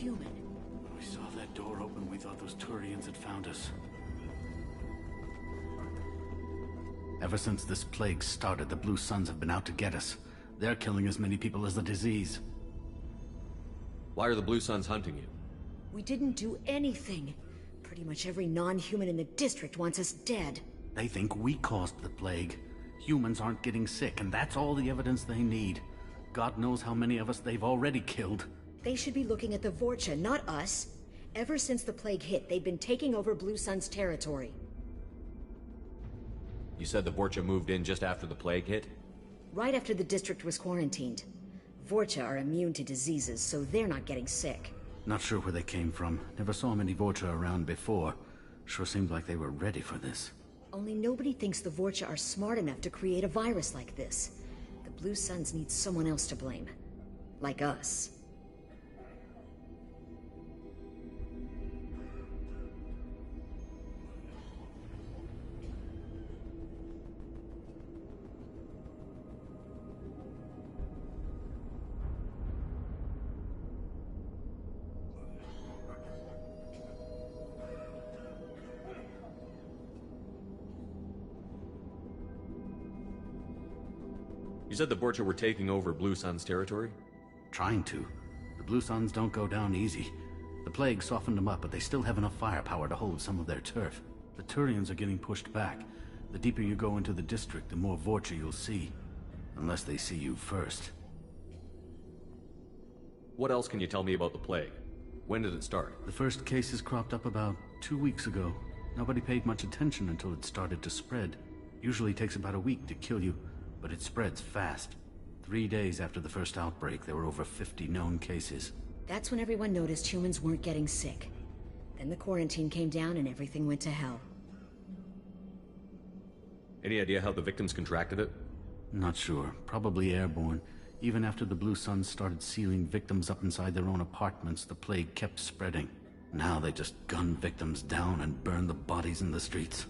human. When we saw that door open, we thought those Turians had found us. Ever since this plague started, the Blue Suns have been out to get us. They're killing as many people as the disease. Why are the Blue Suns hunting you? We didn't do anything. Pretty much every non-human in the district wants us dead. They think we caused the plague. Humans aren't getting sick, and that's all the evidence they need. God knows how many of us they've already killed. They should be looking at the Vorcha, not us. Ever since the plague hit, they've been taking over Blue Sun's territory. You said the Vorcha moved in just after the plague hit? Right after the district was quarantined. Vorcha are immune to diseases, so they're not getting sick. Not sure where they came from. Never saw many Vorcha around before. Sure seemed like they were ready for this. Only nobody thinks the Vorcha are smart enough to create a virus like this. The Blue Suns need someone else to blame. Like us. You said the Vorcha were taking over Blue Sun's territory? Trying to. The Blue Suns don't go down easy. The plague softened them up, but they still have enough firepower to hold some of their turf. The Turians are getting pushed back. The deeper you go into the district, the more Vorcha you'll see. Unless they see you first. What else can you tell me about the plague? When did it start? The first cases cropped up about 2 weeks ago. Nobody paid much attention until it started to spread. Usually takes about a week to kill you, but it spreads fast. 3 days after the first outbreak, there were over 50 known cases. That's when everyone noticed humans weren't getting sick. Then the quarantine came down and everything went to hell. Any idea how the victims contracted it? Not sure. Probably airborne. Even after the Blue Suns started sealing victims up inside their own apartments, the plague kept spreading. Now they just gun victims down and burn the bodies in the streets.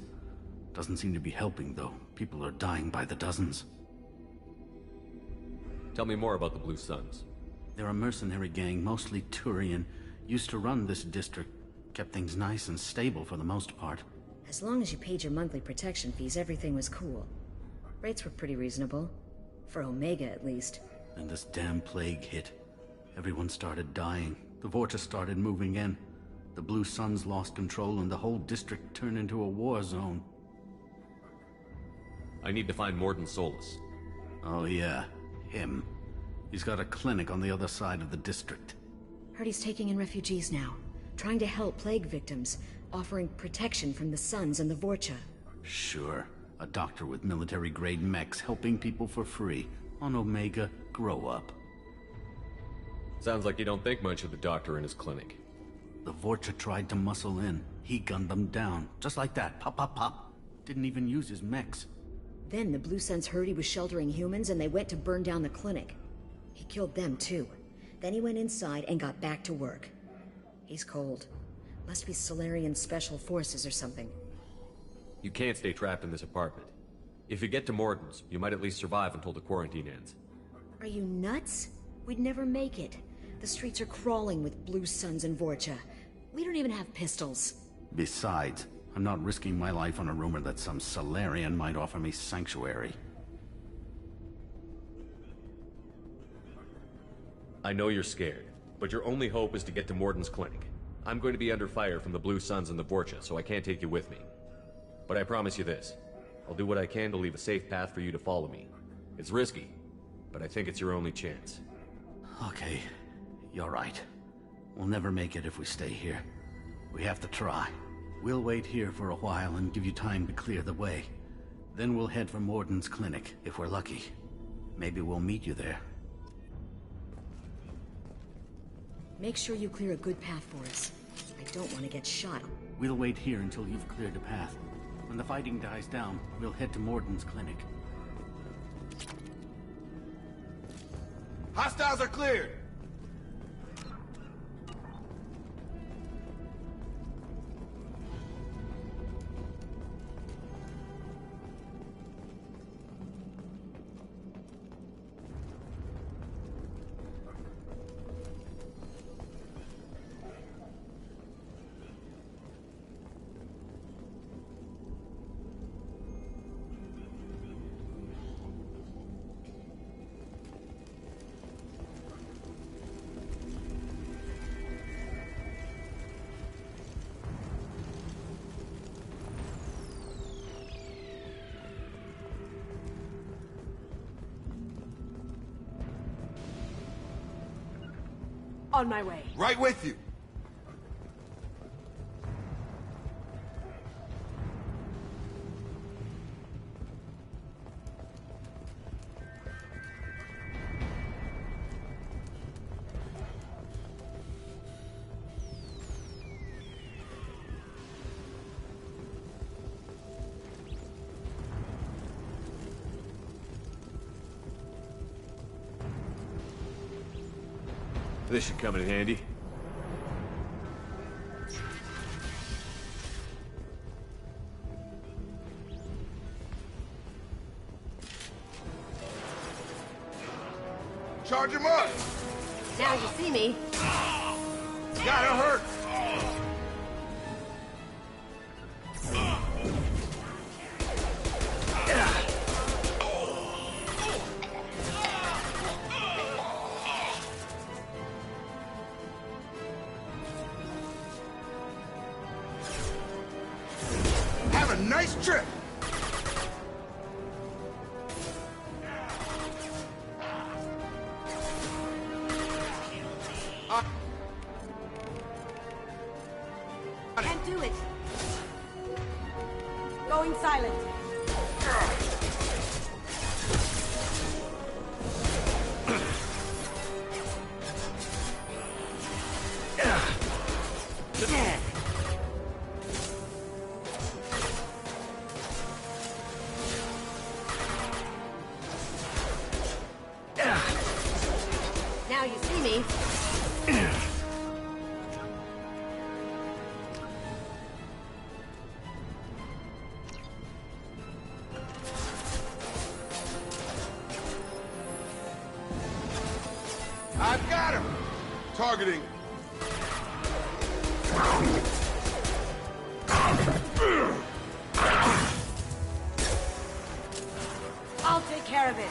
Doesn't seem to be helping, though. People are dying by the dozens. Tell me more about the Blue Suns. They're a mercenary gang, mostly Turian. Used to run this district. Kept things nice and stable for the most part. As long as you paid your monthly protection fees, everything was cool. Rates were pretty reasonable. For Omega, at least. Then this damn plague hit. Everyone started dying. The Vorcha started moving in. The Blue Suns lost control and the whole district turned into a war zone. I need to find Morden Solus. Oh yeah, him. He's got a clinic on the other side of the district. Heard he's taking in refugees now. Trying to help plague victims. Offering protection from the Suns and the Vorcha. Sure. A doctor with military-grade mechs helping people for free. On Omega, grow up. Sounds like you don't think much of the doctor in his clinic. The Vorcha tried to muscle in. He gunned them down. Just like that. Pop, pop, pop. Didn't even use his mechs. Then the Blue Suns heard he was sheltering humans and they went to burn down the clinic. He killed them too. Then he went inside and got back to work. He's cold. Must be Solarian Special Forces or something. You can't stay trapped in this apartment. If you get to Morden's, you might at least survive until the quarantine ends. Are you nuts? We'd never make it. The streets are crawling with Blue Suns and Vorcha. We don't even have pistols. Besides, I'm not risking my life on a rumor that some Solarian might offer me sanctuary. I know you're scared, but your only hope is to get to Morden's clinic. I'm going to be under fire from the Blue Suns and the Vorcha, so I can't take you with me. But I promise you this. I'll do what I can to leave a safe path for you to follow me. It's risky, but I think it's your only chance. Okay, you're right. We'll never make it if we stay here. We have to try. We'll wait here for a while and give you time to clear the way. Then we'll head for Morden's clinic, if we're lucky. Maybe we'll meet you there. Make sure you clear a good path for us. I don't want to get shot. We'll wait here until you've cleared a path. When the fighting dies down, we'll head to Morden's clinic. Hostiles are cleared! On my way. Right with you. This should come in handy. Charge him up! Now you see me. Gotta hurt! Have a nice trip! Can't do it. Going silent. Now you see me. I've got him! Targeting. I'll take care of it.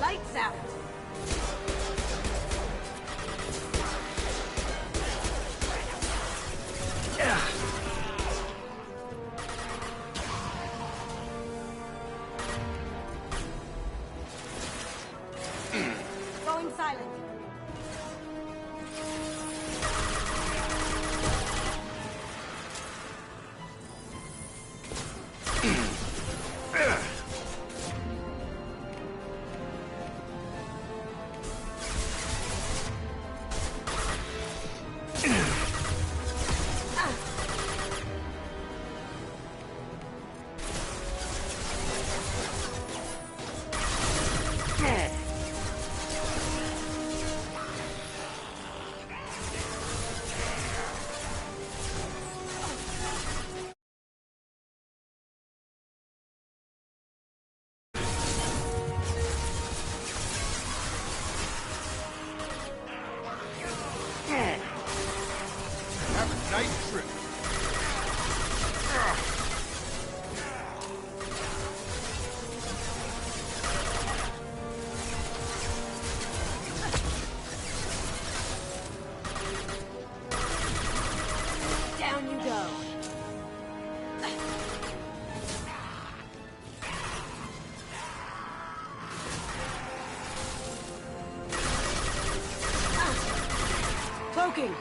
Lights out. Going silent. Have a nice trip. Down you go. Cloaking.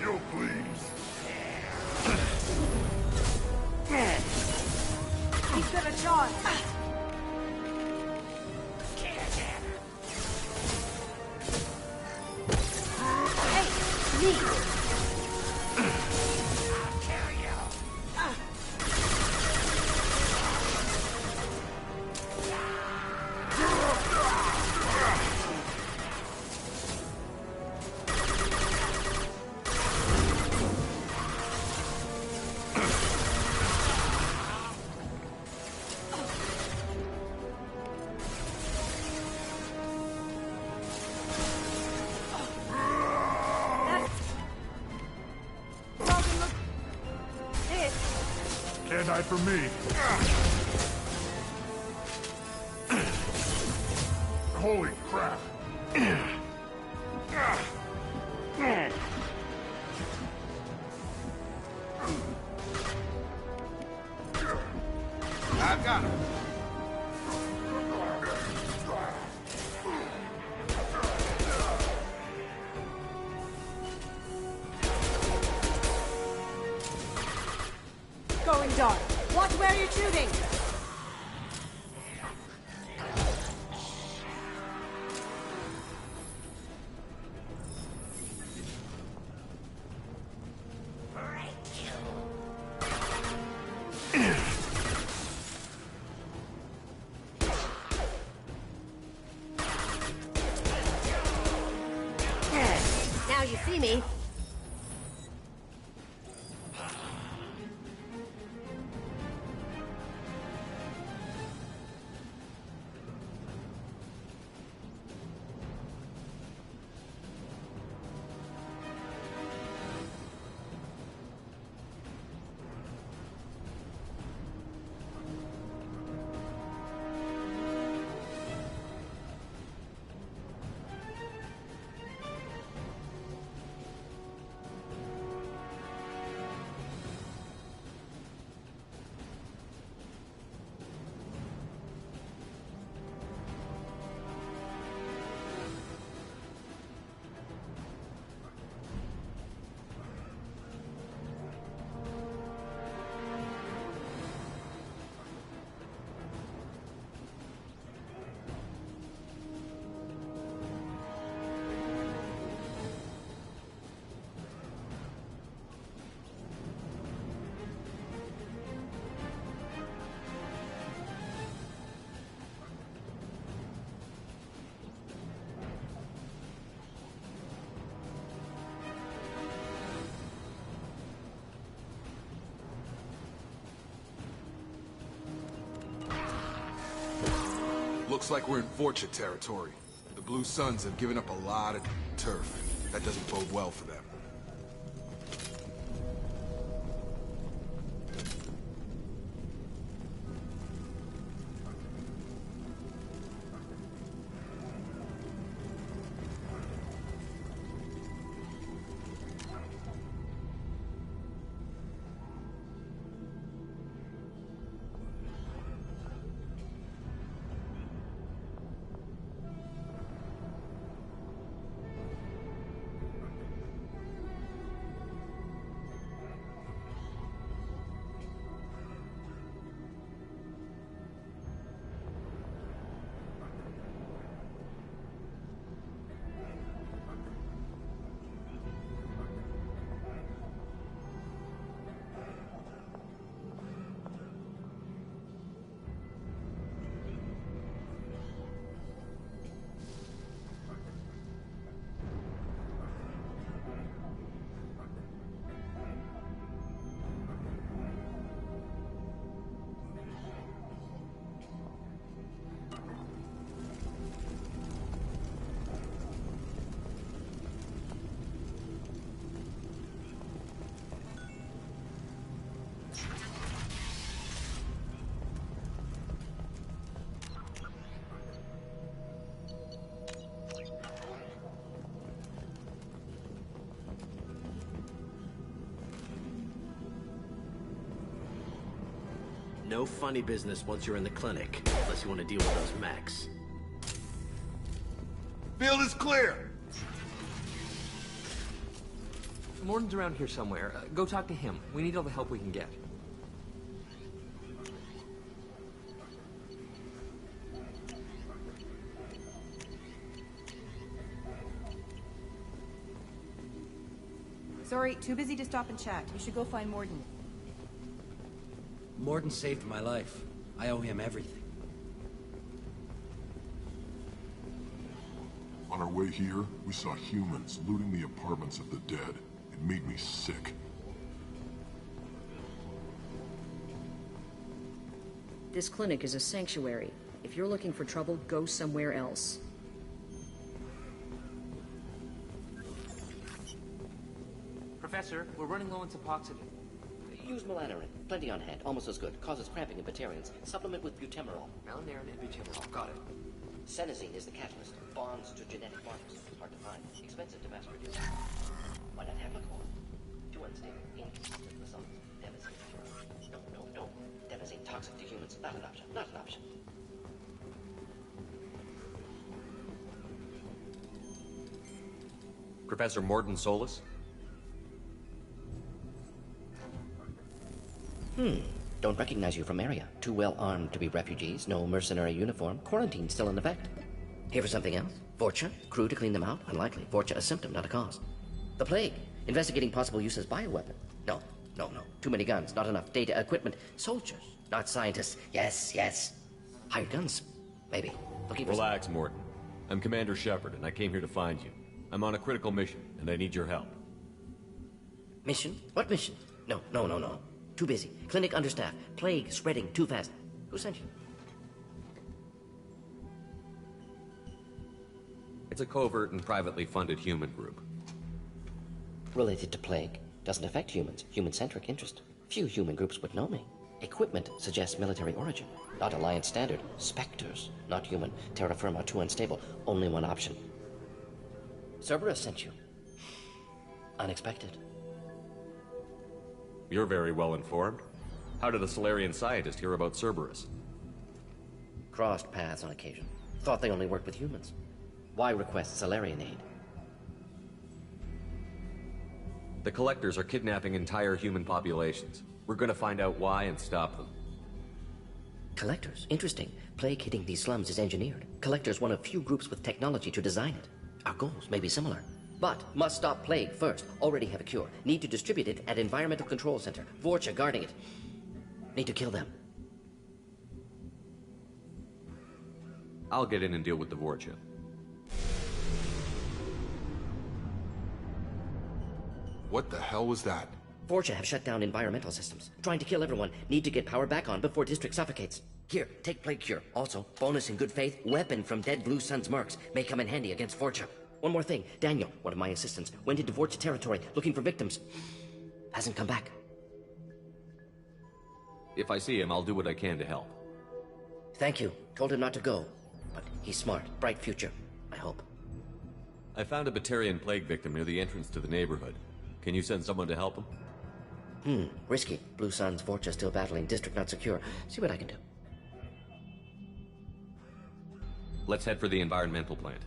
Yo, please. He's gonna charge. Hey, me. Can't hide from me. Holy crap! I got him. Going dark. Watch where you're shooting. Now you see me. Looks like we're in Vorcha territory. The Blue Suns have given up a lot of turf. That doesn't bode well for them. No funny business once you're in the clinic, unless you want to deal with those mechs. Field is clear! Morton's around here somewhere. Go talk to him. We need all the help we can get. Sorry, too busy to stop and chat. You should go find Morton. Morton saved my life. I owe him everything. On our way here, we saw humans looting the apartments of the dead. It made me sick. This clinic is a sanctuary. If you're looking for trouble, go somewhere else. Professor, we're running low on Suboxone. Use malanarin. Plenty on hand. Almost as good. Causes cramping in Batarians. Supplement with butemerol. Malanarin and butemerol. Got it. Senescene is the catalyst. Bonds to genetic markers. Hard to find. Expensive to mass produce. Why not heptacore? Too unstable. Inconsistent results. Devastating. No. Devastating. Toxic to humans. Not an option. Not an option. Professor Morden Solus? Don't recognize you from area. Too well armed to be refugees. No mercenary uniform. Quarantine still in effect. Here for something else? Vorcha? Crew to clean them out? Unlikely. Vorcha a symptom, not a cause. The plague. Investigating possible use as bioweapon. No. Too many guns. Not enough data, equipment. Soldiers, not scientists. Yes. Hired guns. Maybe. Looking for... Relax, Morden. I'm Commander Shepard, and I came here to find you. I'm on a critical mission, and I need your help. Mission? What mission? No. Too busy. Clinic understaffed. Plague spreading too fast. Who sent you? It's a covert and privately funded human group. Related to plague. Doesn't affect humans. Human-centric interest. Few human groups would know me. Equipment suggests military origin. Not Alliance standard. Spectres. Not human. Terra firma too unstable. Only one option. Cerberus sent you. Unexpected. You're very well informed. How did a Solarian scientist hear about Cerberus? Crossed paths on occasion. Thought they only worked with humans. Why request Solarian aid? The Collectors are kidnapping entire human populations. We're gonna find out why and stop them. Collectors? Interesting. Plague hitting these slums is engineered. Collectors one of few groups with technology to design it. Our goals may be similar. But must stop plague first. Already have a cure. Need to distribute it at Environmental Control Center. Vorcha guarding it. Need to kill them. I'll get in and deal with the Vorcha. What the hell was that? Vorcha have shut down environmental systems. Trying to kill everyone. Need to get power back on before district suffocates. Here, take plague cure. Also, bonus in good faith, weapon from dead Blue Sun's mercs. May come in handy against Vorcha. One more thing. Daniel, one of my assistants, went into Vorcha territory looking for victims. Hasn't come back. If I see him, I'll do what I can to help. Thank you. Told him not to go. But he's smart. Bright future. I hope. I found a Batarian plague victim near the entrance to the neighborhood. Can you send someone to help him? Risky. Blue Sun's Vorcha still battling. District not secure. See what I can do. Let's head for the environmental plant.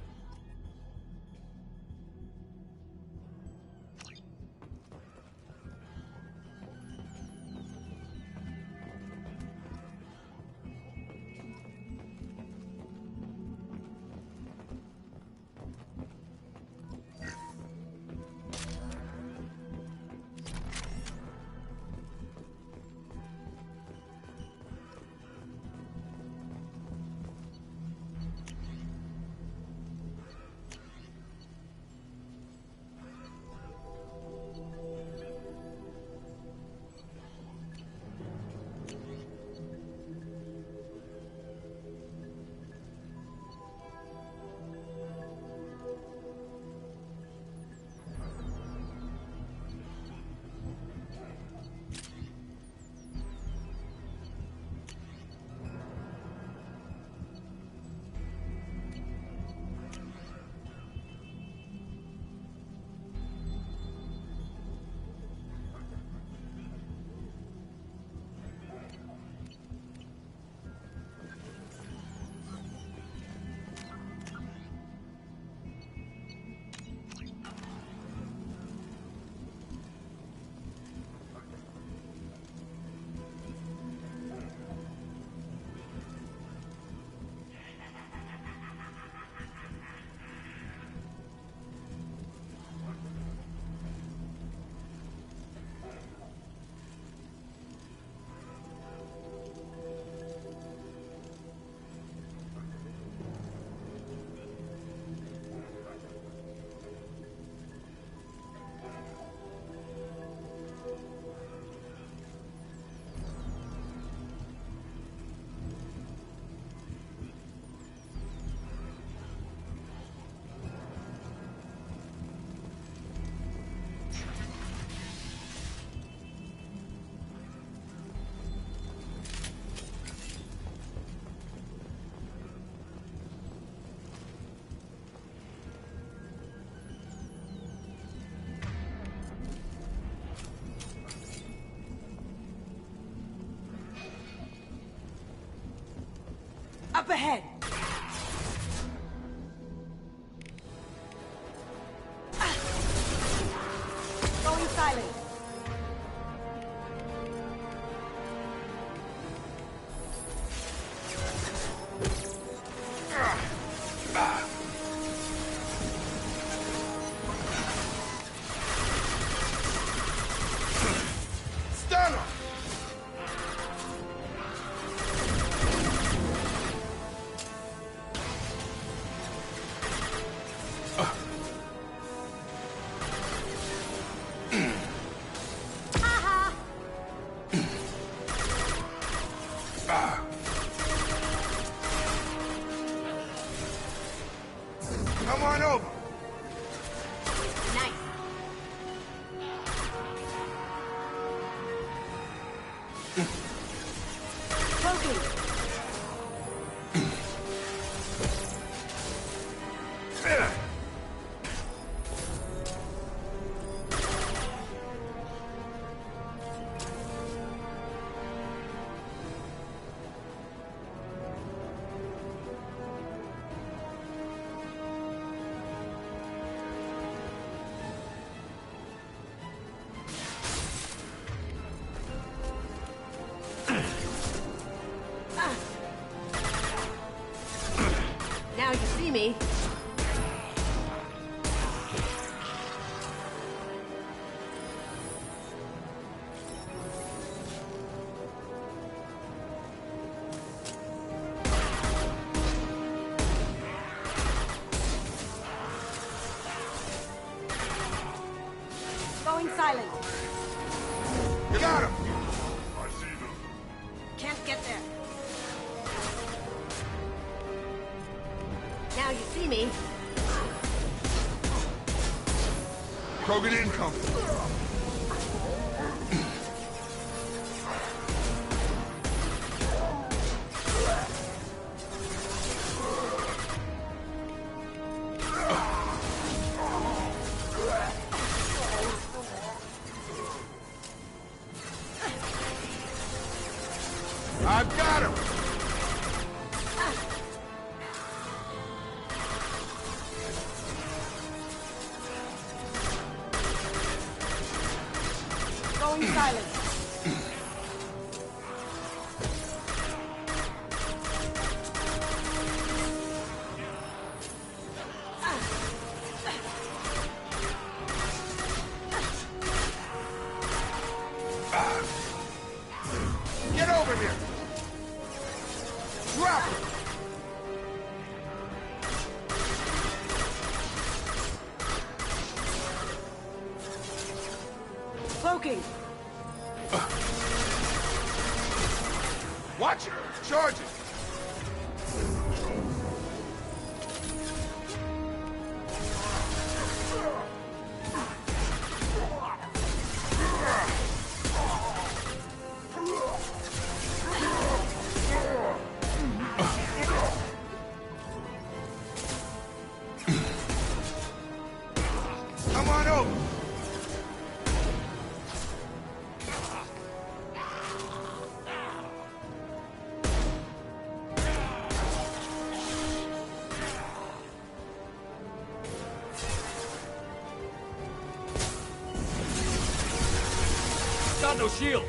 Up ahead! Going silent. Stun him! Come on over. Nice. Cloaking. Now you see me. Going silent. You got him! Can't get there. Now you see me. Krogan incoming. I've got him! Going silent. Get over here! Drop him! Cloaking. Watch it! Charge it! Come on over! Got no shield!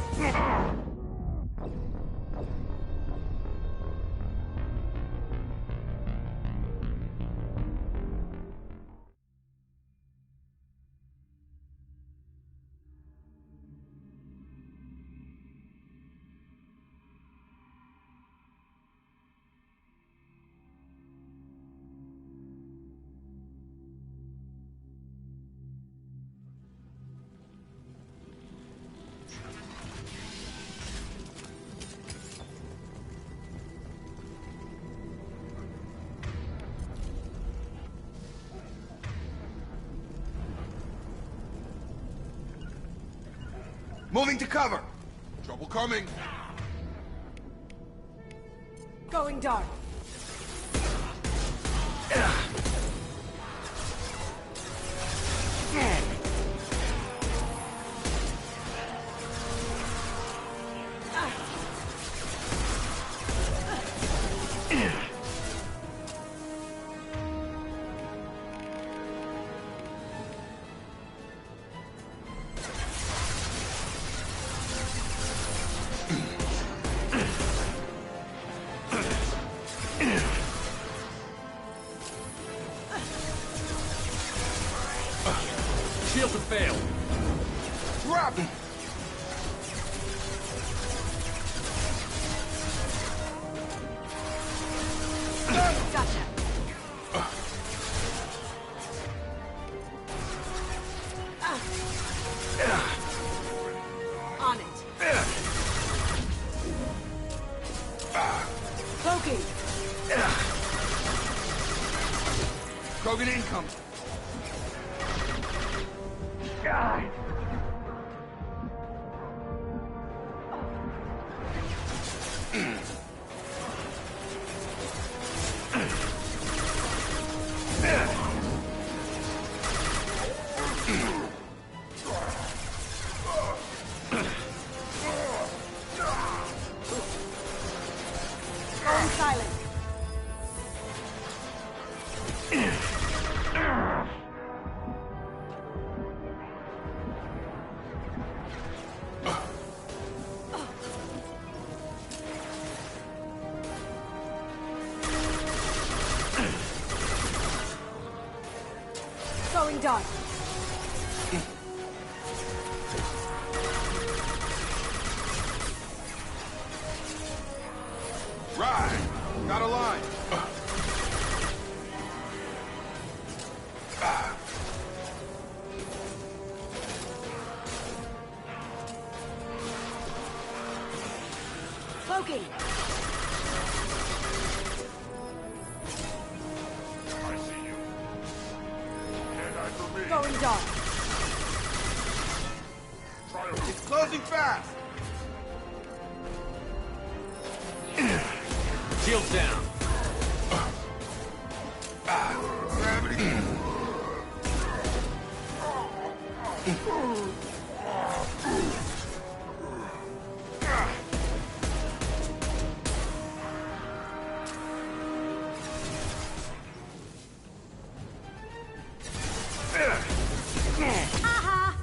Moving to cover! Trouble coming! Going dark. shields have failed. Drop! Gotcha. On it. Cloaking. Krogan incoming. Going silent. Going dark. Right. Got a line. Cloaking. I see you. And I for me. Going dark. Try It's closing fast. Shields down. Gravity. Aha!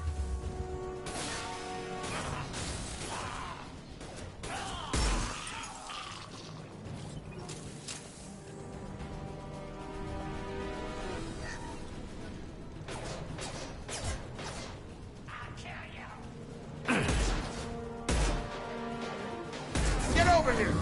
Get over here.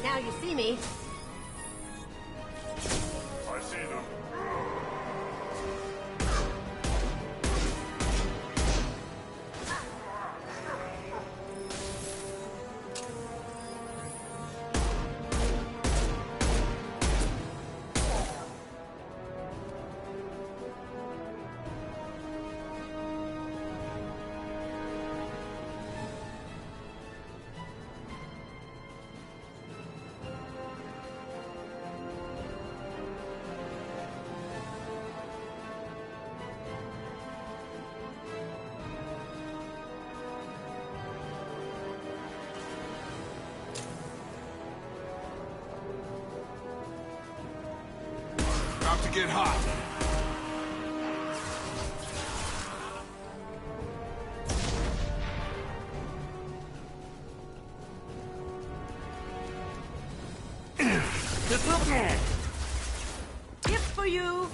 Now you see me. I see them. to get hot. Gift for you!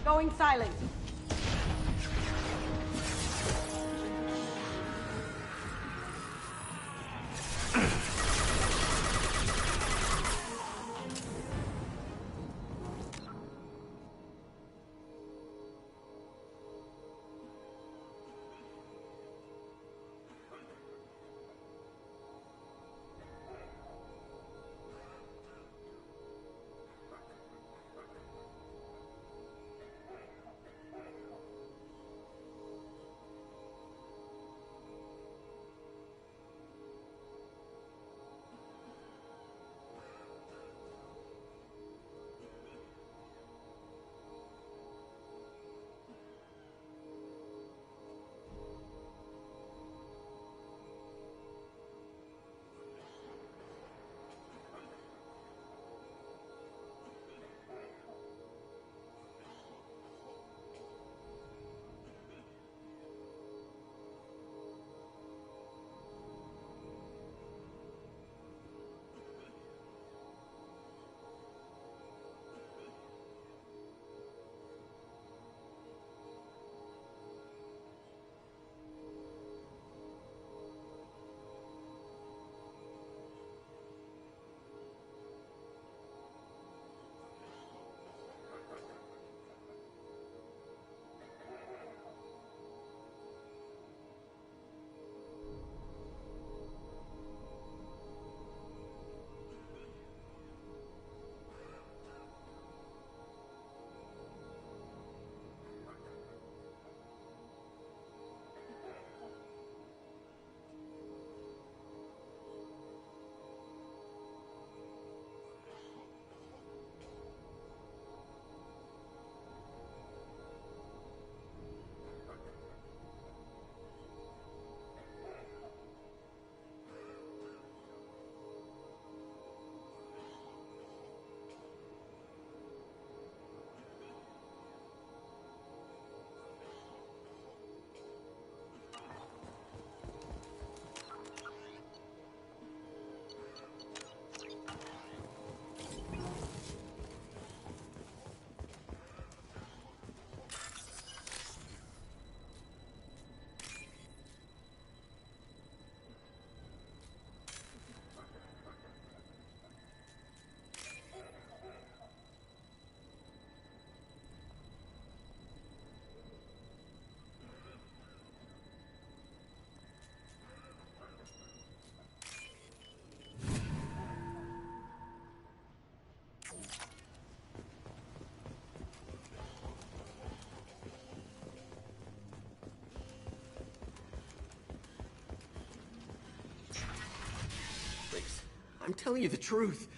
Going silent. I'm telling you the truth.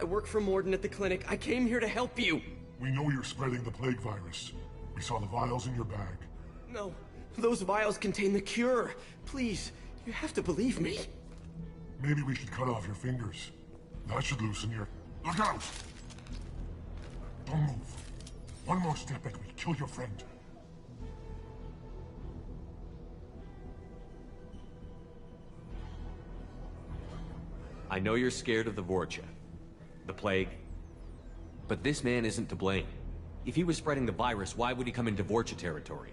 I work for Morden at the clinic. I came here to help you. We know you're spreading the plague virus. We saw the vials in your bag. No, those vials contain the cure. Please, you have to believe me. Maybe we should cut off your fingers. That should loosen your... Look out! Don't move. One more step and we kill your friend. I know you're scared of the Vorcha, the plague, but this man isn't to blame. If he was spreading the virus, why would he come into Vorcha territory?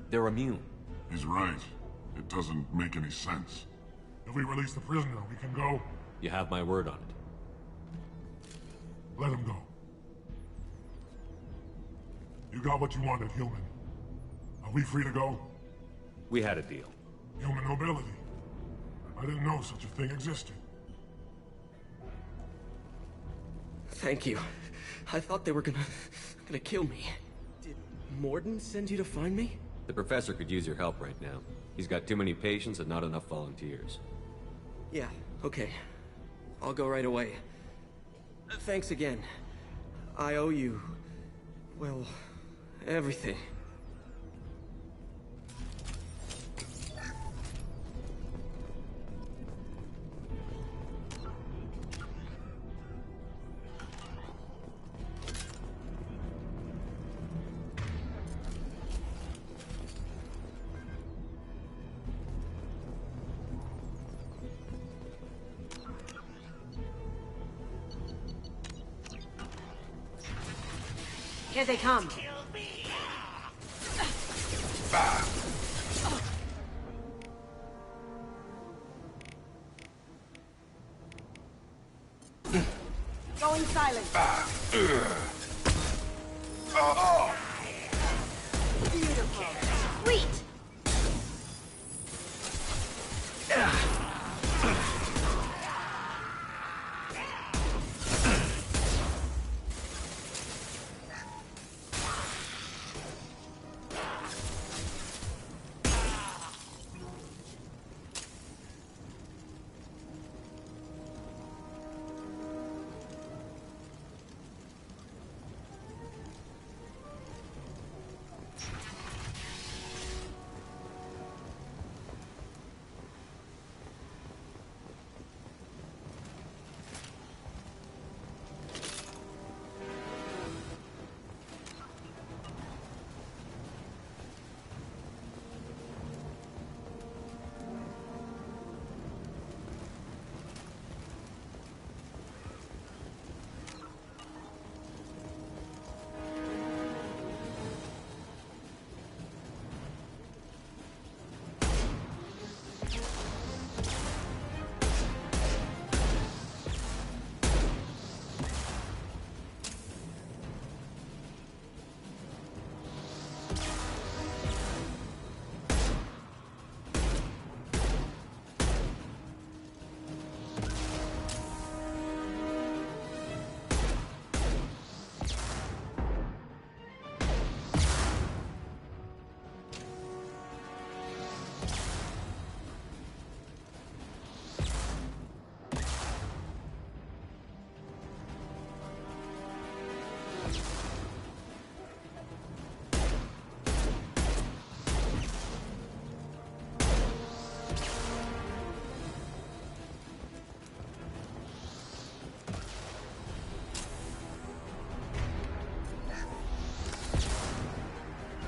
They're immune. He's right. It doesn't make any sense. If we release the prisoner, we can go. You have my word on it. Let him go. You got what you wanted, human. Are we free to go? We had a deal. Human nobility. I didn't know such a thing existed. Thank you. I thought they were gonna kill me. Did Morden send you to find me? The professor could use your help right now. He's got too many patients and not enough volunteers. Yeah, okay. I'll go right away. Thanks again. I owe you Well, everything. Here they come. Going silent. Beautiful. Sweet.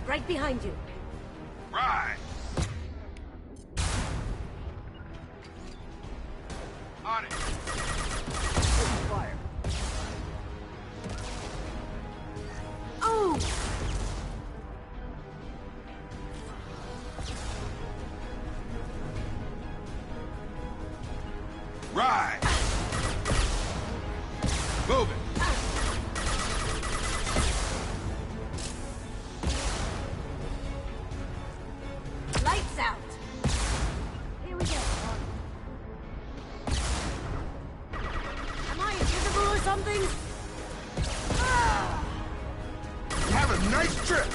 Right behind you. Right. On it. Fire. Oh! Right. Move it. Lights out. Here we go. Am I invisible or something? Ah! Have a nice trip.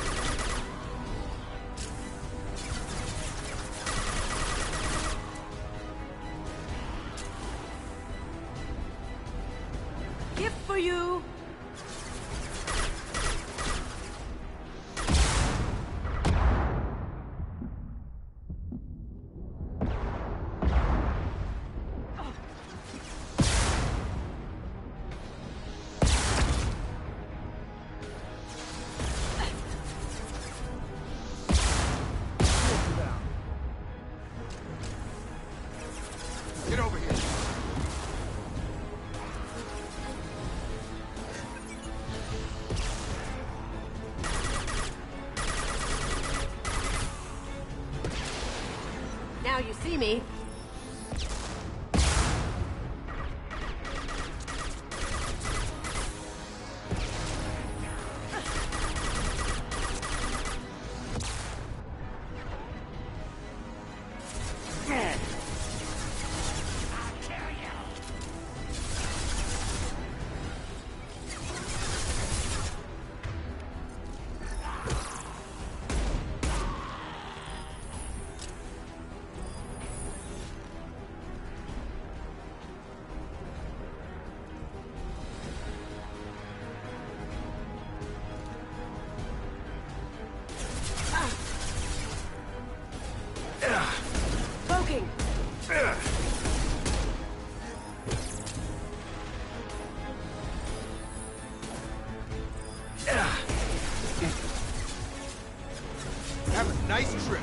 Gift for you. Get over here. Now you see me. Have a nice trip.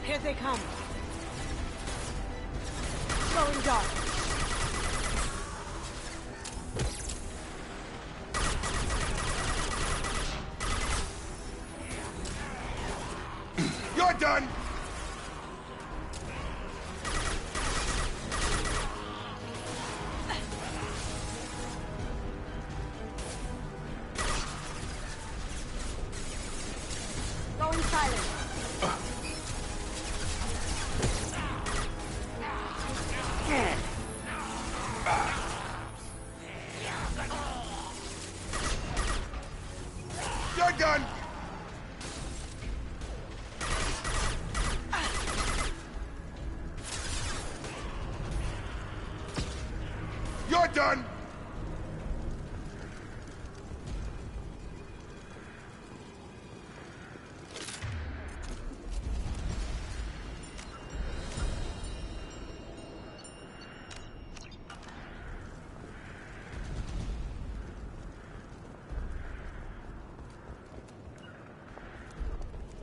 Here they come. Going dark. You're done! Going silent. You're done! You're done!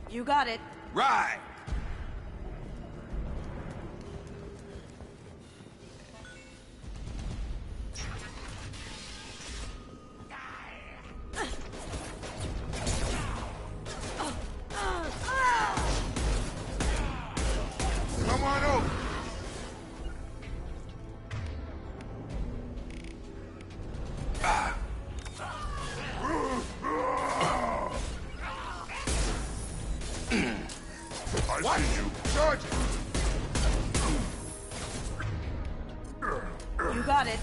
You got it. Right! Come on over! I see you. Charge it! You got it.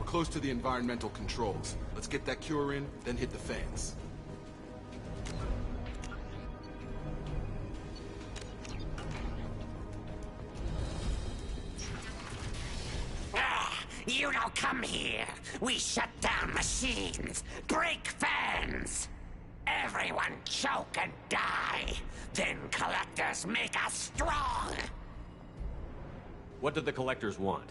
Close to the environmental controls. Let's get that cure in, then hit the fans. You don't come here. We shut down machines, break fans. Everyone choke and die. Then collectors make us strong. What do the collectors want?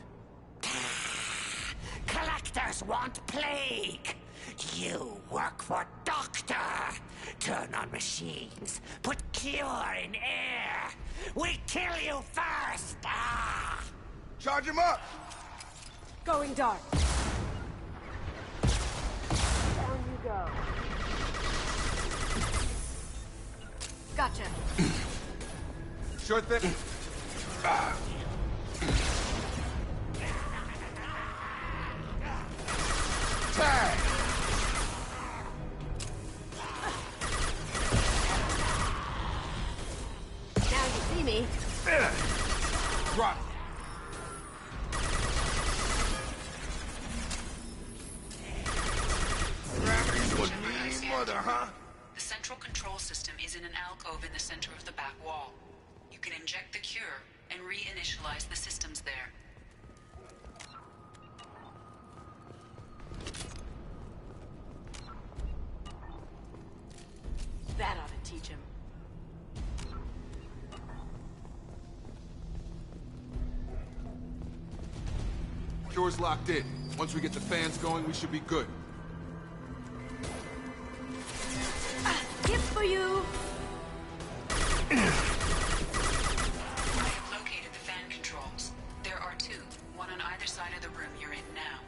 Collectors want plague. You work for Doctor. Turn on machines. Put cure in air. We kill you first. Ah! Charge him up! Going dark. Down you go. Gotcha. Sure thing. Tag! Now you see me. Drop. Gravity's what means, mother, huh? The central control system is in an alcove in the center of the back wall. You can inject the cure and reinitialize the systems there. That ought to teach him. Cure's locked in. Once we get the fans going, we should be good. Gift for you! I have located the fan controls. There are two, one on either side of the room you're in now.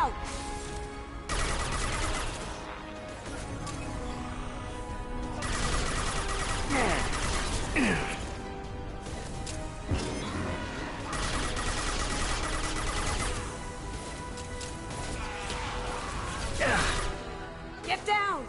out! Get down!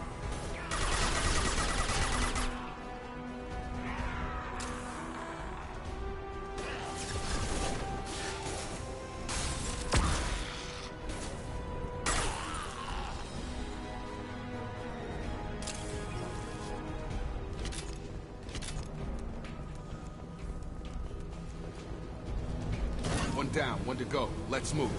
One down, one to go. Let's move.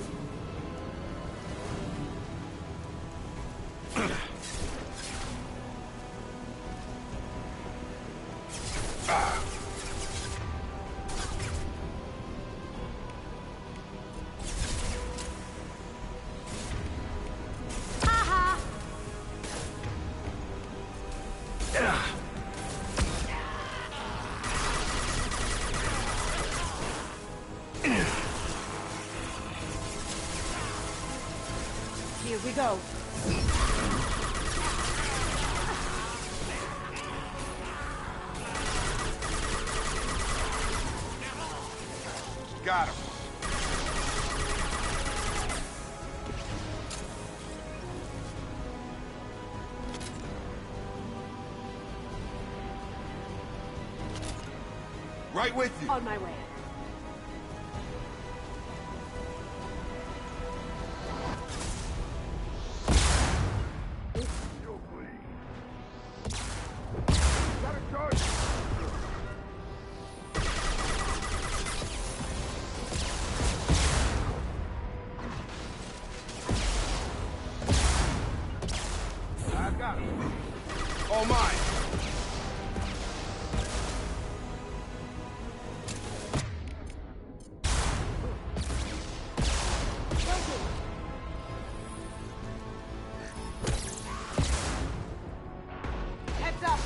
Here we go. Got him. Right with you. On my way. All mine. Heads up!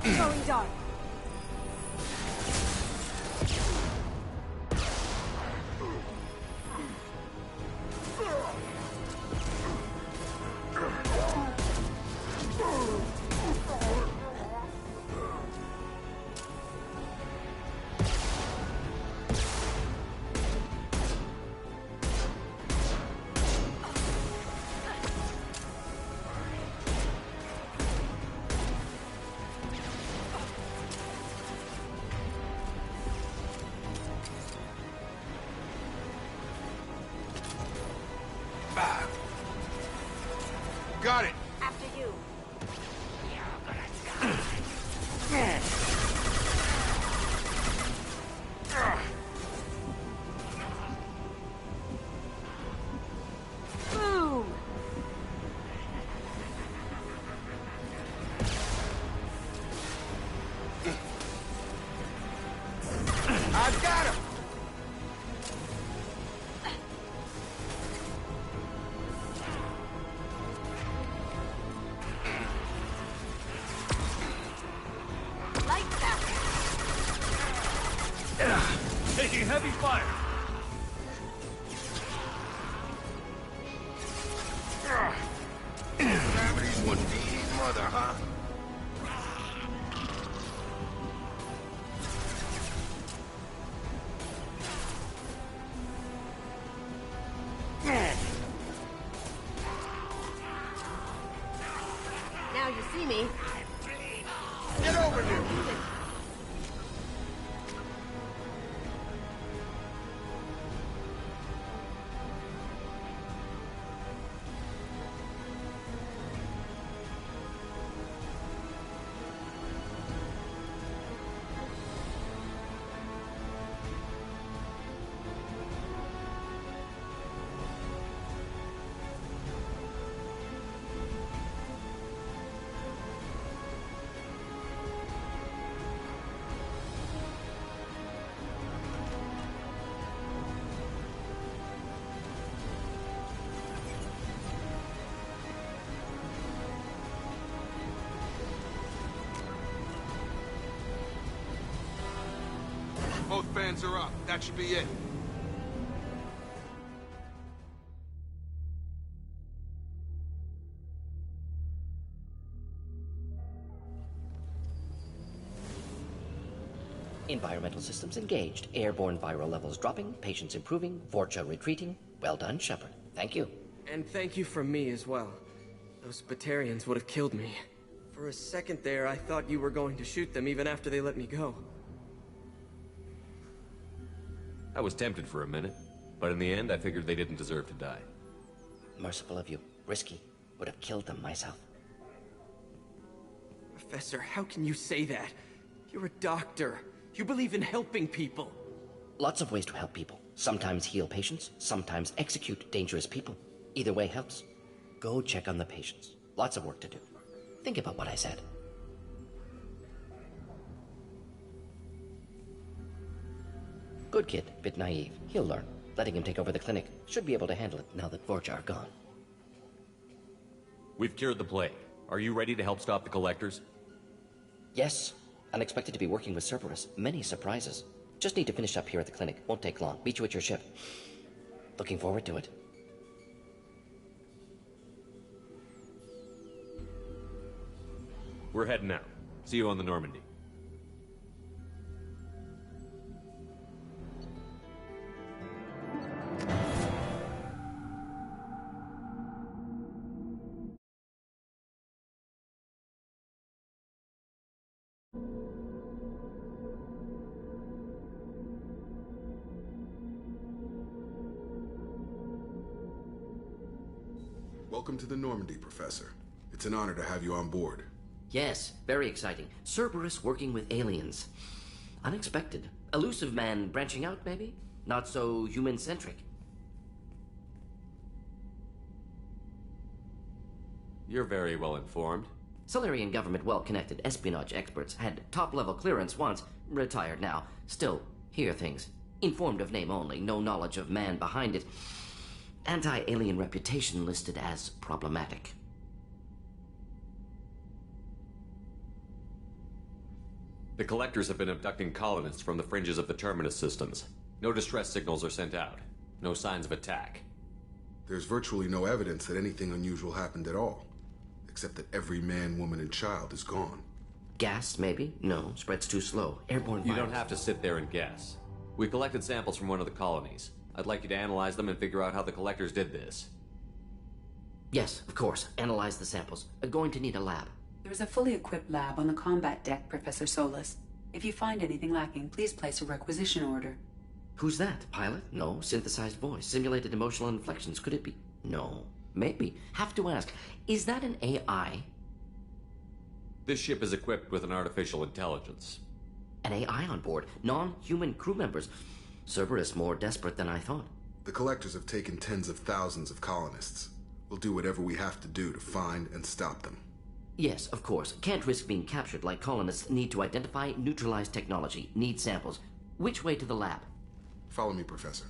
Going dark. Got it. After you. Boom! I've got him. Lights out! Taking heavy fire. Gravity's one mean mother, huh? Now you see me. Get over here. fans are up. That should be it. Environmental systems engaged. Airborne viral levels dropping. Patients improving. Vorcha retreating. Well done, Shepard. Thank you. And thank you from me as well. Those Batarians would have killed me. For a second there, I thought you were going to shoot them even after they let me go. I was tempted for a minute, but in the end, I figured they didn't deserve to die. Merciful of you. Risky. Would have killed them myself. Professor, how can you say that? You're a doctor. You believe in helping people. Lots of ways to help people. Sometimes heal patients, sometimes execute dangerous people. Either way helps. Go check on the patients. Lots of work to do. Think about what I said. Good kid, bit naive. He'll learn. Letting him take over the clinic. Should be able to handle it now that Vorcha are gone. We've cured the plague. Are you ready to help stop the Collectors? Yes. Unexpected to be working with Cerberus. Many surprises. Just need to finish up here at the clinic. Won't take long. Meet you at your ship. Looking forward to it. We're heading out. See you on the Normandy. Welcome to the Normandy, Professor. It's an honor to have you on board. Yes, very exciting. Cerberus working with aliens. Unexpected. Elusive man branching out, maybe? Not so human-centric. You're very well informed. Solarian government well-connected espionage experts had top-level clearance once, retired now. Still, hear things. Informed of name only, no knowledge of man behind it. Anti-alien reputation listed as problematic. The Collectors have been abducting colonists from the fringes of the Terminus systems. No distress signals are sent out. No signs of attack. There's virtually no evidence that anything unusual happened at all. Except that every man, woman, and child is gone. Gas, maybe? No, spreads too slow. Airborne You virus. don't have to sit there and guess. We collected samples from one of the colonies. I'd like you to analyze them and figure out how the Collectors did this. Yes, of course. Analyze the samples. Going to need a lab. There's a fully equipped lab on the combat deck, Professor Solis. If you find anything lacking, please place a requisition order. Who's that? Pilot? No. Synthesized voice. Simulated emotional inflections. Could it be? No. Maybe. Have to ask. Is that an AI? This ship is equipped with an artificial intelligence. An AI on board? Non-human crew members? Cerberus more desperate than I thought. The Collectors have taken tens of thousands of colonists. We'll do whatever we have to do to find and stop them. Yes, of course. Can't risk being captured like colonists need to identify, neutralize technology, need samples. Which way to the lab? Follow me, Professor.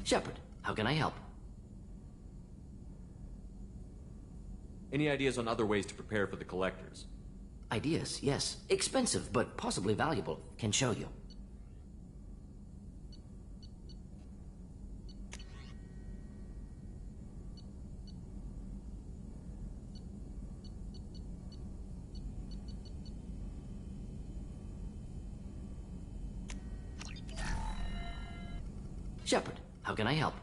Shepard, how can I help? Any ideas on other ways to prepare for the collectors? Ideas, yes. Expensive, but possibly valuable. Can show you. Shepard, how can I help?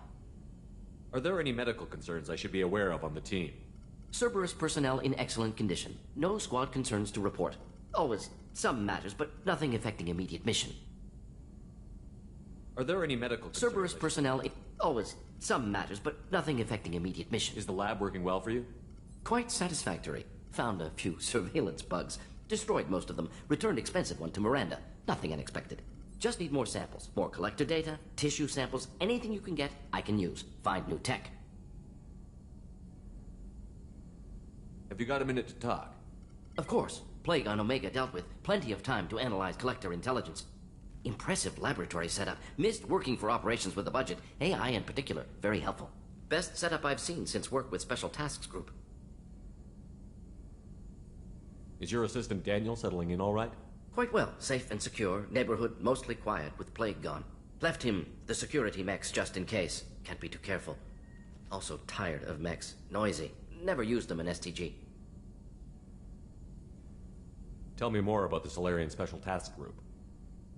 Are there any medical concerns I should be aware of on the team? Cerberus personnel in excellent condition. No squad concerns to report. Always some matters, but nothing affecting immediate mission. Are there any medical concerns? Cerberus personnel in... Always some matters, but nothing affecting immediate mission. Is the lab working well for you? Quite satisfactory. Found a few surveillance bugs. Destroyed most of them. Returned expensive one to Miranda. Nothing unexpected. Just need more samples. More collector data, tissue samples, anything you can get, I can use. Find new tech. Have you got a minute to talk? Of course. Plague on Omega dealt with. Plenty of time to analyze collector intelligence. Impressive laboratory setup. Missed working for operations with a budget. AI in particular. Very helpful. Best setup I've seen since work with Special Tasks Group. Is your assistant Daniel settling in all right? Quite well. Safe and secure. Neighborhood mostly quiet with Plague gone. Left him the security mechs just in case. Can't be too careful. Also tired of mechs. Noisy. Never used them in STG. Tell me more about the Solarian Special Task Group.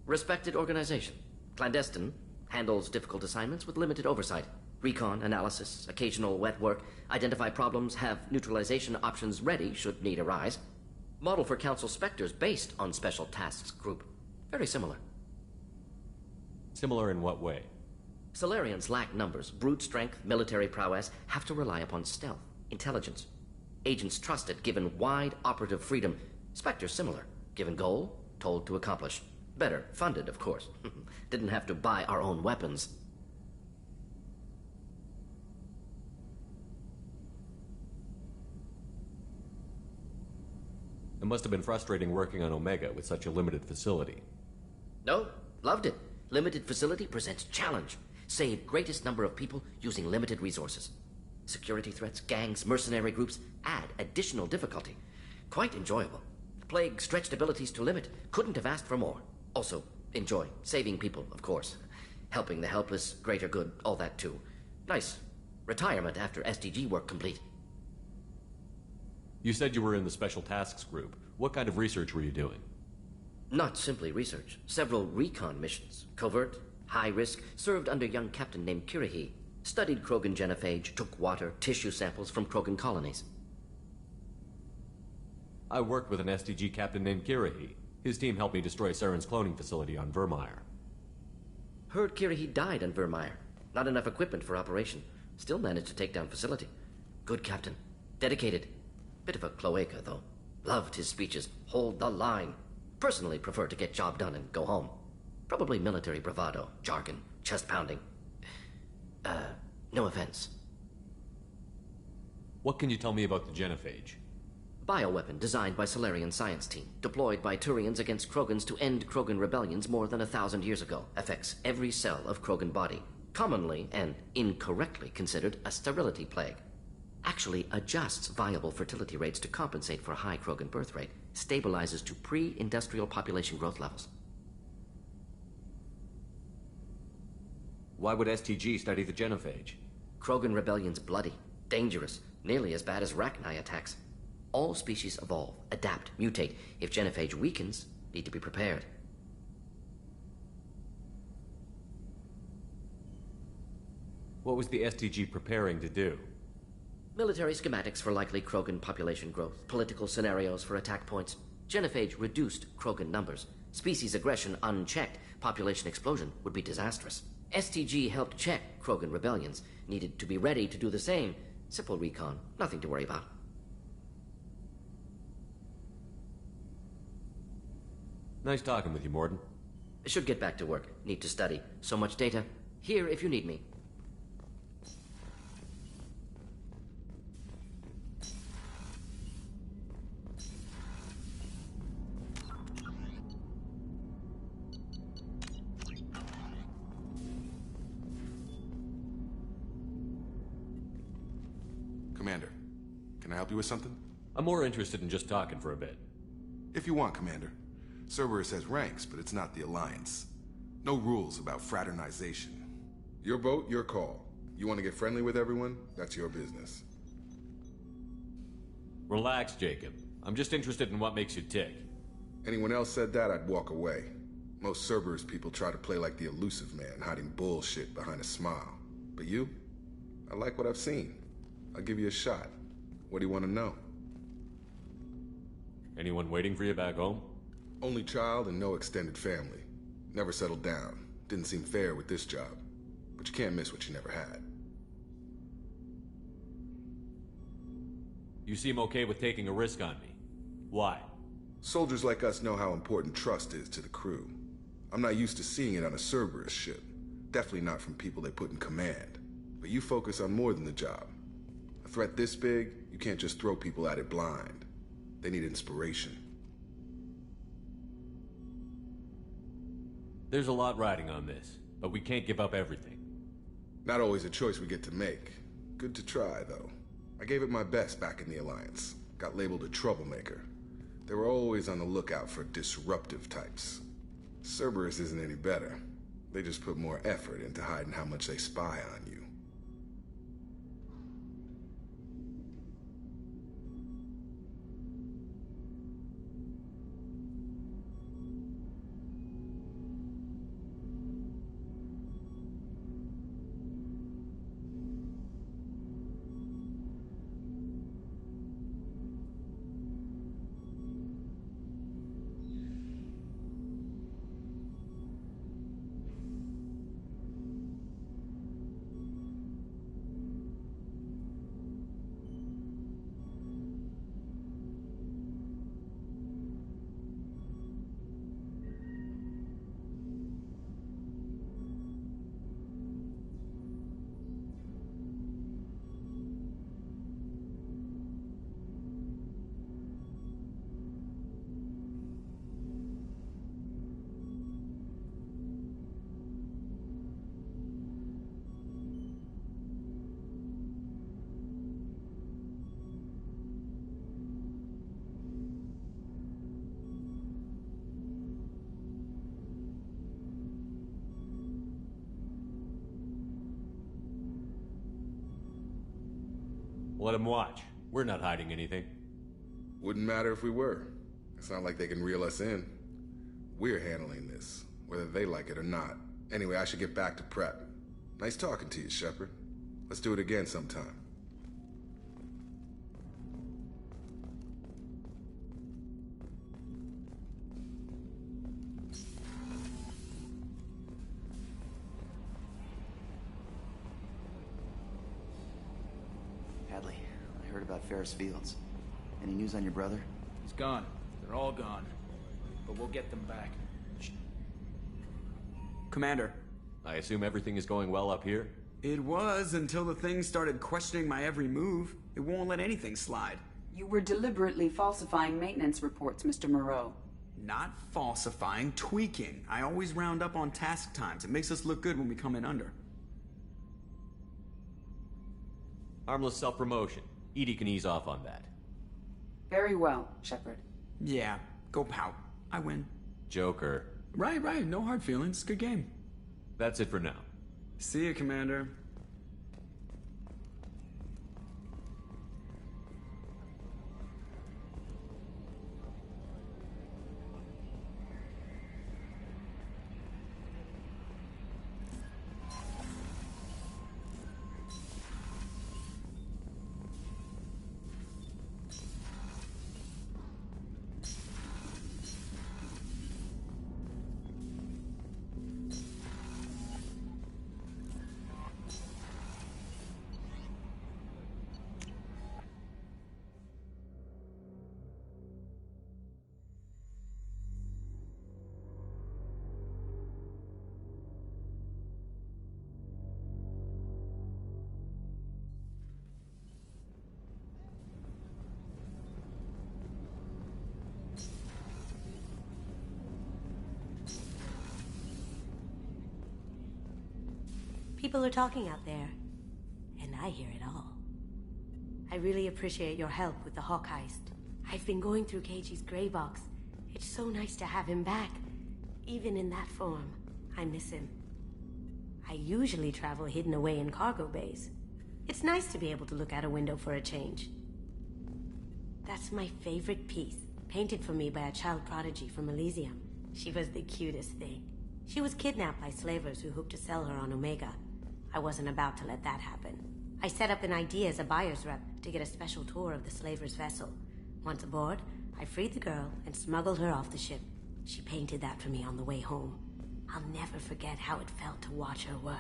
Respected organization. Clandestine. Handles difficult assignments with limited oversight. Recon, analysis, occasional wet work. Identify problems, have neutralization options ready should need arise. Model for Council Spectres based on Special Tasks Group. Very similar. Similar in what way? Solarians lack numbers, brute strength, military prowess, have to rely upon stealth, intelligence. Agents trusted, given wide operative freedom. Spectres similar, given goal, told to accomplish. Better, funded, of course. Didn't have to buy our own weapons. It must have been frustrating working on Omega with such a limited facility. No, loved it. Limited facility presents challenge. Save greatest number of people using limited resources. Security threats, gangs, mercenary groups add additional difficulty. Quite enjoyable. Plague stretched abilities to limit. Couldn't have asked for more. Also, enjoy. Saving people, of course. Helping the helpless, greater good, all that too. Nice. Retirement after SDG work complete. You said you were in the Special Tasks Group. What kind of research were you doing? Not simply research. Several recon missions. Covert, high risk, served under a young captain named Kirahi. Studied Krogan genophage, took water, tissue samples from Krogan colonies. I worked with an SDG captain named Kirahi. His team helped me destroy Saren's cloning facility on Vermeer. Heard Kirahi died on Vermeer. Not enough equipment for operation. Still managed to take down facility. Good captain. Dedicated. Bit of a cloaca, though. Loved his speeches. Hold the line. Personally prefer to get job done and go home. Probably military bravado, jargon, chest pounding. No offense. What can you tell me about the genophage? Bioweapon designed by Solarian science team. Deployed by Turians against Krogans to end Krogan rebellions more than 1,000 years ago. Affects every cell of Krogan body. Commonly and incorrectly considered a sterility plague. Actually adjusts viable fertility rates to compensate for high Krogan birth rate. Stabilizes to pre-industrial population growth levels. Why would STG study the genophage? Krogan rebellion's bloody, dangerous, nearly as bad as Rachni attacks. All species evolve, adapt, mutate. If genophage weakens, need to be prepared. What was the STG preparing to do? Military schematics for likely Krogan population growth, political scenarios for attack points. Genophage reduced Krogan numbers. Species aggression unchecked, population explosion would be disastrous. STG helped check Krogan rebellions. Needed to be ready to do the same. Simple recon, nothing to worry about. Nice talking with you, Morden. Should get back to work. Need to study. So much data. Here if you need me. help you with something? I'm more interested in just talking for a bit. If you want, Commander. Cerberus has ranks, but it's not the Alliance. No rules about fraternization. Your vote, your call. You want to get friendly with everyone? That's your business. Relax, Jacob. I'm just interested in what makes you tick. Anyone else said that, I'd walk away. Most Cerberus people try to play like the elusive man, hiding bullshit behind a smile. But you? I like what I've seen. I'll give you a shot. What do you want to know? Anyone waiting for you back home? Only child and no extended family. Never settled down. Didn't seem fair with this job. But you can't miss what you never had. You seem okay with taking a risk on me. Why? Soldiers like us know how important trust is to the crew. I'm not used to seeing it on a Cerberus ship. Definitely not from people they put in command. But you focus on more than the job. A threat this big, you can't just throw people at it blind. They need inspiration. There's a lot riding on this, but we can't give up everything. Not always a choice we get to make. Good to try, though. I gave it my best back in the Alliance. Got labeled a troublemaker. They were always on the lookout for disruptive types. Cerberus isn't any better. They just put more effort into hiding how much they spy on you. Let them watch. We're not hiding anything. Wouldn't matter if we were. It's not like they can reel us in. We're handling this, whether they like it or not. Anyway, I should get back to prep. Nice talking to you, Shepard. Let's do it again sometime. Hadley, I heard about Ferris Fields. Any news on your brother? He's gone. They're all gone. But we'll get them back. Commander. I assume everything is going well up here? It was until the thing started questioning my every move. It won't let anything slide. You were deliberately falsifying maintenance reports, Mr. Moreau. Not falsifying, tweaking. I always round up on task times. It makes us look good when we come in under. Harmless self-promotion. Edie can ease off on that. Very well, Shepard. Yeah, go pout. I win. Joker. Right. No hard feelings. Good game. That's it for now. See you, Commander. People are talking out there, and I hear it all. I really appreciate your help with the Hawk heist. I've been going through Keiji's gray box. It's so nice to have him back. Even in that form, I miss him. I usually travel hidden away in cargo bays. It's nice to be able to look out a window for a change. That's my favorite piece, painted for me by a child prodigy from Elysium. She was the cutest thing. She was kidnapped by slavers who hoped to sell her on Omega. I wasn't about to let that happen. I set up an idea as a buyer's rep to get a special tour of the slaver's vessel. Once aboard, I freed the girl and smuggled her off the ship. She painted that for me on the way home. I'll never forget how it felt to watch her work.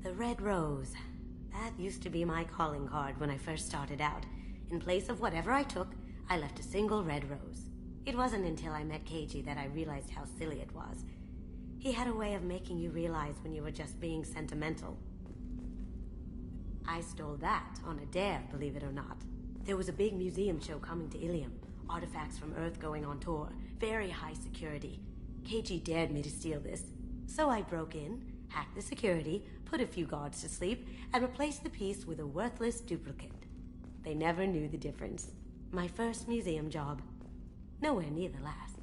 The red rose. That used to be my calling card when I first started out. In place of whatever I took, I left a single red rose. It wasn't until I met Keiji that I realized how silly it was. He had a way of making you realize when you were just being sentimental. I stole that on a dare, believe it or not. There was a big museum show coming to Ilium. Artifacts from Earth going on tour. Very high security. Keiji dared me to steal this. So I broke in, hacked the security, put a few guards to sleep, and replaced the piece with a worthless duplicate. They never knew the difference. My first museum job. Nowhere near the last.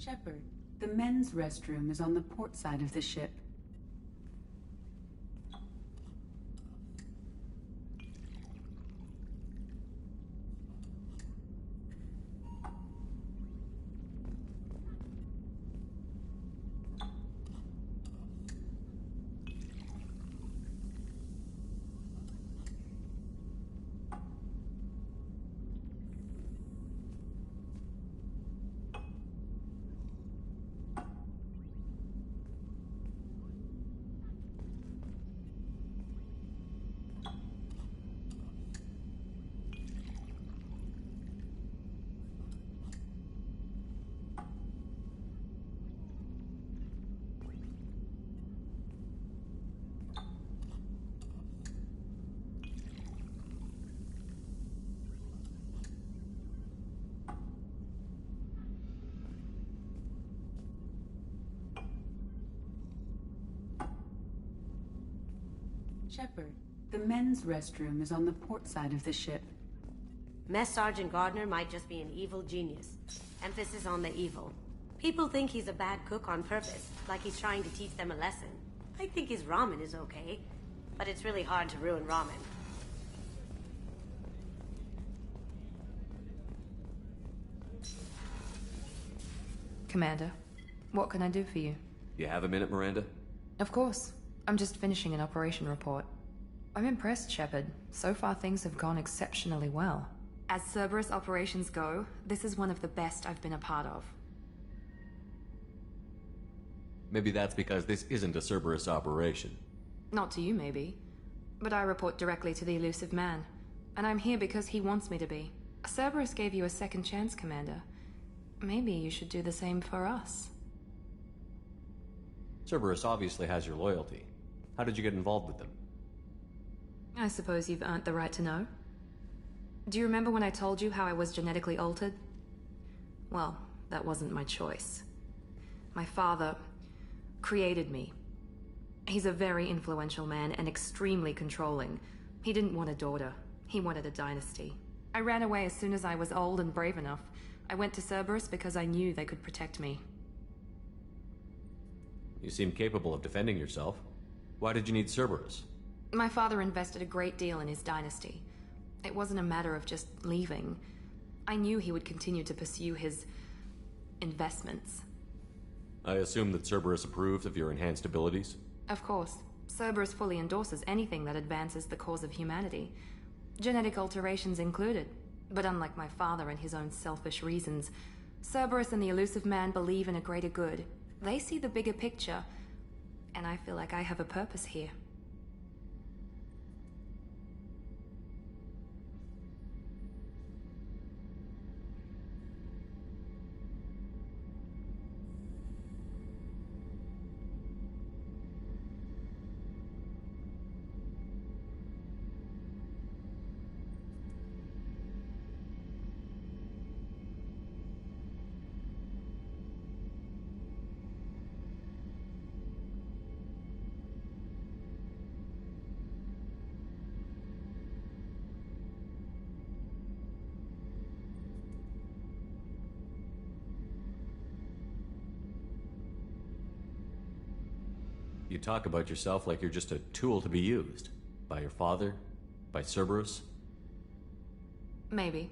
Shepard, the men's restroom is on the port side of the ship. Shepard, the men's restroom is on the port side of the ship. Mess Sergeant Gardner might just be an evil genius. Emphasis on the evil. People think he's a bad cook on purpose, like he's trying to teach them a lesson. I think his ramen is okay, but it's really hard to ruin ramen. Commander, what can I do for you? You have a minute, Miranda? Of course. I'm just finishing an operation report. I'm impressed, Shepard. So far things have gone exceptionally well. As Cerberus operations go, this is one of the best I've been a part of. Maybe that's because this isn't a Cerberus operation. Not to you, maybe. But I report directly to the elusive man. And I'm here because he wants me to be. Cerberus gave you a second chance, Commander. Maybe you should do the same for us. Cerberus obviously has your loyalty. How did you get involved with them? I suppose you've earned the right to know. Do you remember when I told you how I was genetically altered? Well, that wasn't my choice. My father created me. He's a very influential man and extremely controlling. He didn't want a daughter. He wanted a dynasty. I ran away as soon as I was old and brave enough. I went to Cerberus because I knew they could protect me. You seem capable of defending yourself. Why did you need Cerberus? My father invested a great deal in his dynasty. It wasn't a matter of just leaving. I knew he would continue to pursue his investments. I assume that Cerberus approved of your enhanced abilities? Of course. Cerberus fully endorses anything that advances the cause of humanity. Genetic alterations included. But unlike my father and his own selfish reasons, Cerberus and the Elusive Man believe in a greater good. They see the bigger picture, and I feel like I have a purpose here. You talk about yourself like you're just a tool to be used. By your father? By Cerberus? Maybe.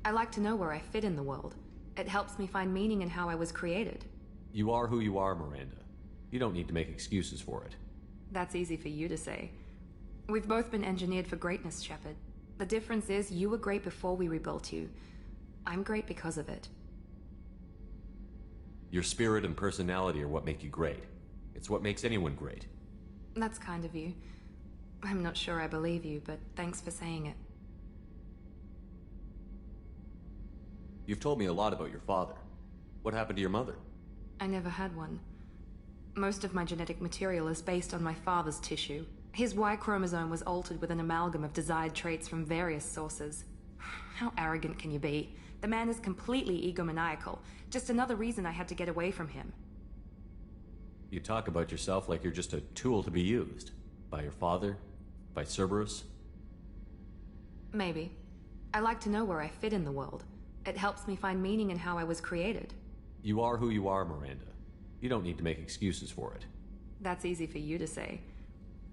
I like to know where I fit in the world. It helps me find meaning in how I was created. You are who you are, Miranda. You don't need to make excuses for it. That's easy for you to say. We've both been engineered for greatness, Shepard. The difference is you were great before we rebuilt you. I'm great because of it. Your spirit and personality are what make you great. It's what makes anyone great. That's kind of you. I'm not sure I believe you, but thanks for saying it. You've told me a lot about your father. What happened to your mother? I never had one. Most of my genetic material is based on my father's tissue. His Y chromosome was altered with an amalgam of desired traits from various sources. How arrogant can you be? The man is completely egomaniacal. Just another reason I had to get away from him. You talk about yourself like you're just a tool to be used. By your father? By Cerberus? Maybe. I like to know where I fit in the world. It helps me find meaning in how I was created. You are who you are, Miranda. You don't need to make excuses for it. That's easy for you to say.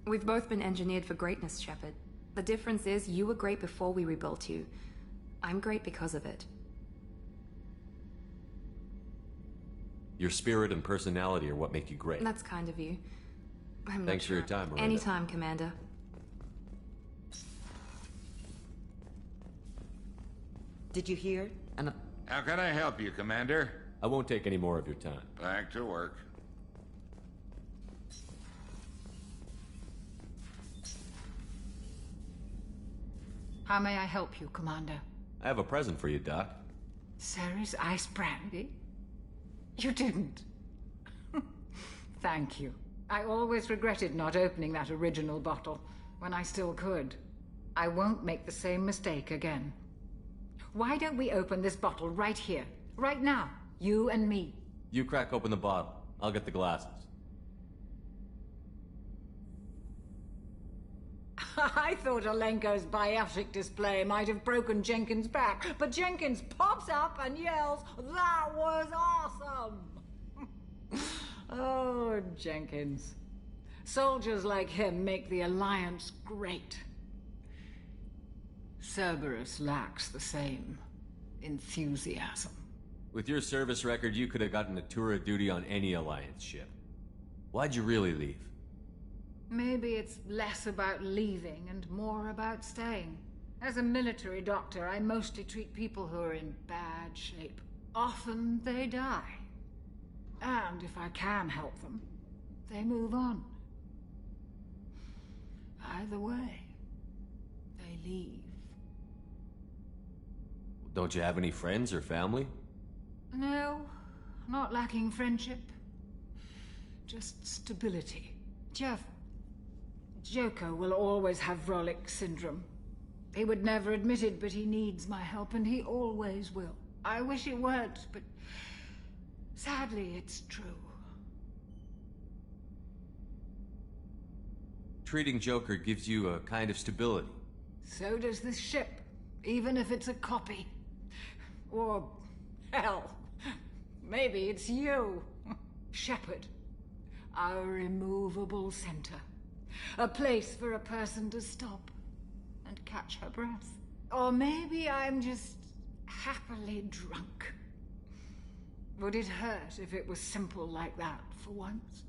We've both been engineered for greatness, Shepard. The difference is you were great before we rebuilt you. I'm great because of it. Your spirit and personality are what make you great. That's kind of you. I'm Thanks not for your time, Miranda. Anytime, Commander. Did you hear? How can I help you, Commander? I won't take any more of your time. Back to work. How may I help you, Commander? I have a present for you, Doc. Ceres ice brandy? You didn't. Thank you. I always regretted not opening that original bottle when I still could. I won't make the same mistake again. Why don't we open this bottle right here, right now, you and me? You crack open the bottle. I'll get the glasses. I thought Alenko's biotic display might have broken Jenkins' back, but Jenkins pops up and yells, "That was awesome!" Oh, Jenkins. Soldiers like him make the Alliance great. Cerberus lacks the same enthusiasm. With your service record, you could have gotten a tour of duty on any Alliance ship. Why'd you really leave? Maybe it's less about leaving and more about staying. As a military doctor, I mostly treat people who are in bad shape. Often they die. And if I can help them, they move on. Either way, they leave. Don't you have any friends or family? No, not lacking friendship. Just stability. Jeff, Joker will always have Vrolic syndrome. He would never admit it, but he needs my help, and he always will. I wish it weren't, but sadly, it's true. Treating Joker gives you a kind of stability. So does this ship, even if it's a copy. Or, hell, maybe it's you, Shepard. Our immovable center. A place for a person to stop and catch her breath. Or maybe I'm just happily drunk. Would it hurt if it was simple like that for once?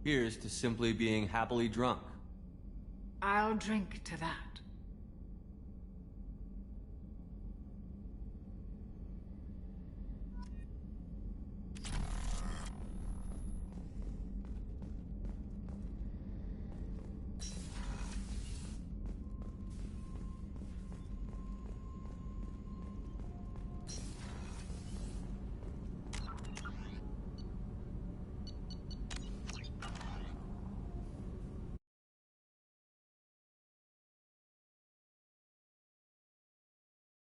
Here's to simply being happily drunk. I'll drink to that.